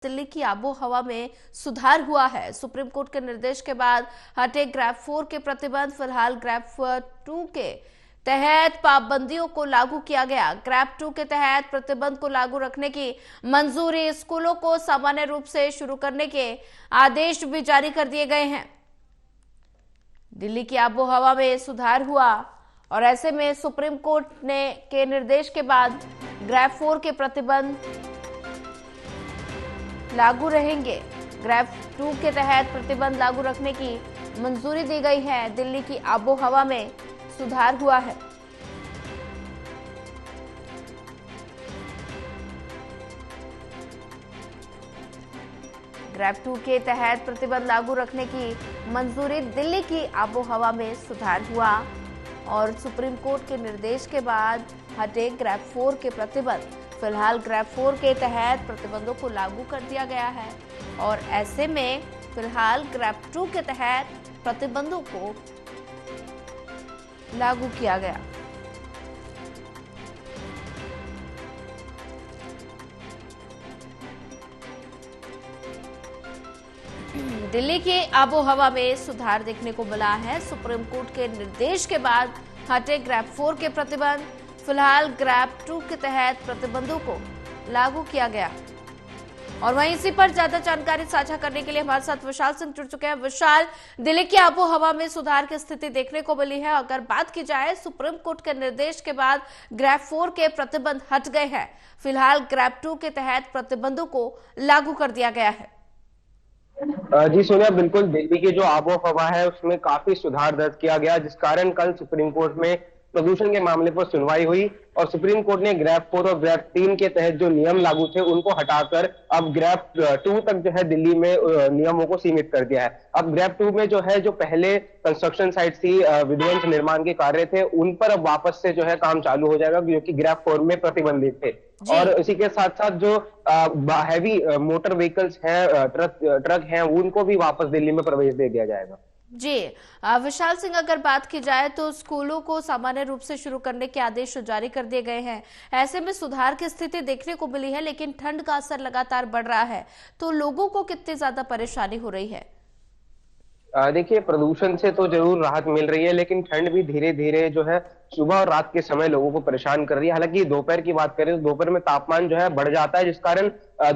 दिल्ली की आबो हवा में सुधार हुआ है। सुप्रीम कोर्ट के निर्देश के बाद हटे ग्रैप 4 के प्रतिबंध। फिलहाल ग्रैप 2 के तहत पाबंदियों को लागू किया गया। ग्रैप 2 के तहत प्रतिबंध को लागू रखने की मंजूरी, स्कूलों को सामान्य रूप से शुरू करने के आदेश भी जारी कर दिए गए हैं। दिल्ली की आबो हवा में सुधार हुआ और ऐसे में सुप्रीम कोर्ट के निर्देश के बाद ग्रैप 4 के प्रतिबंध लागू रहेंगे। ग्रैप 2 के तहत प्रतिबंध लागू रखने की मंजूरी दी गई है। दिल्ली की आबो हवा में सुधार हुआ है। ग्रैप 2 के तहत प्रतिबंध लागू रखने की मंजूरी, दिल्ली की आबो हवा में सुधार हुआ और सुप्रीम कोर्ट के निर्देश के बाद हटे ग्रैप 4 के प्रतिबंध। फिलहाल ग्रैप 4 के तहत प्रतिबंधों को लागू कर दिया गया है और ऐसे में फिलहाल ग्रैप 2 के तहत प्रतिबंधों को लागू किया गया। दिल्ली के आबो हवा में सुधार देखने को मिला है। सुप्रीम कोर्ट के निर्देश के बाद हटे ग्रैप 4 के प्रतिबंध। फिलहाल ग्रैप 2 के तहत प्रतिबंधों को लागू किया गया और वहीं इसी पर ज्यादा जानकारी साझा करने के लिए हमारे साथ विशाल सिंह जुड़ चुके हैं। विशाल, दिल्ली की आबो हवा में सुधार की स्थिति देखने को मिली है। अगर बात की जाए सुप्रीम कोर्ट के निर्देश के बाद ग्रैप 4 के प्रतिबंध हट गए हैं। फिलहाल ग्रैप 2 के तहत प्रतिबंधों को लागू कर दिया गया है। जी सोनिया, बिल्कुल दिल्ली की जो आबो हवा है उसमें काफी सुधार दर्ज किया गया, जिस कारण कल सुप्रीम कोर्ट में प्रदूषण के मामले पर सुनवाई हुई और सुप्रीम कोर्ट ने ग्रैप 4 और ग्रैप 3 के तहत जो नियम लागू थे उनको हटाकर अब ग्रैप 2 तक जो है दिल्ली में नियमों को सीमित कर दिया है। अब ग्रैप 2 में जो है, जो पहले कंस्ट्रक्शन साइट थी, विध्वंस निर्माण के कार्य थे, उन पर अब वापस से जो है काम चालू हो जाएगा, जो कि ग्रैप 4 में प्रतिबंधित थे। और इसी के साथ साथ जो हैवी मोटर व्हीकल्स हैं, ट्रक हैं, उनको भी वापस दिल्ली में प्रवेश दे दिया जाएगा। जी विशाल सिंह, अगर बात की जाए तो स्कूलों को सामान्य रूप से शुरू करने के आदेश जारी कर दिए गए हैं। ऐसे में सुधार की स्थिति देखने को मिली है, लेकिन ठंड का असर लगातार बढ़ रहा है, तो लोगों को कितनी ज्यादा परेशानी हो रही है? देखिए, प्रदूषण से तो जरूर राहत मिल रही है, लेकिन ठंड भी धीरे धीरे जो है सुबह और रात के समय लोगों को परेशान कर रही है। हालांकि दोपहर की बात करें तो दोपहर में तापमान जो है बढ़ जाता है, जिस कारण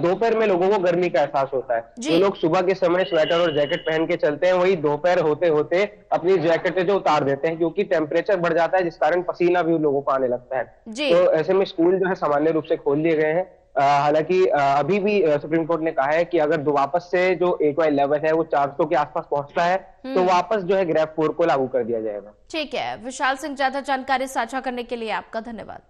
दोपहर में लोगों को गर्मी का एहसास होता है। जो लोग सुबह के समय स्वेटर और जैकेट पहन के चलते हैं, वही दोपहर होते होते अपनी जैकेट जो उतार देते हैं, क्योंकि टेम्परेचर बढ़ जाता है, जिस कारण पसीना भी उन लोगों को आने लगता है। तो ऐसे में स्कूल जो है सामान्य रूप से खोल दिए गए हैं। हालांकि अभी भी सुप्रीम कोर्ट ने कहा है कि अगर वापस से जो एक्वाई लेवल है वो 400 के आसपास पहुंचता है तो वापस जो है ग्रैप 4 को लागू कर दिया जाएगा। ठीक है विशाल सिंह, ज्यादा जानकारी साझा करने के लिए आपका धन्यवाद।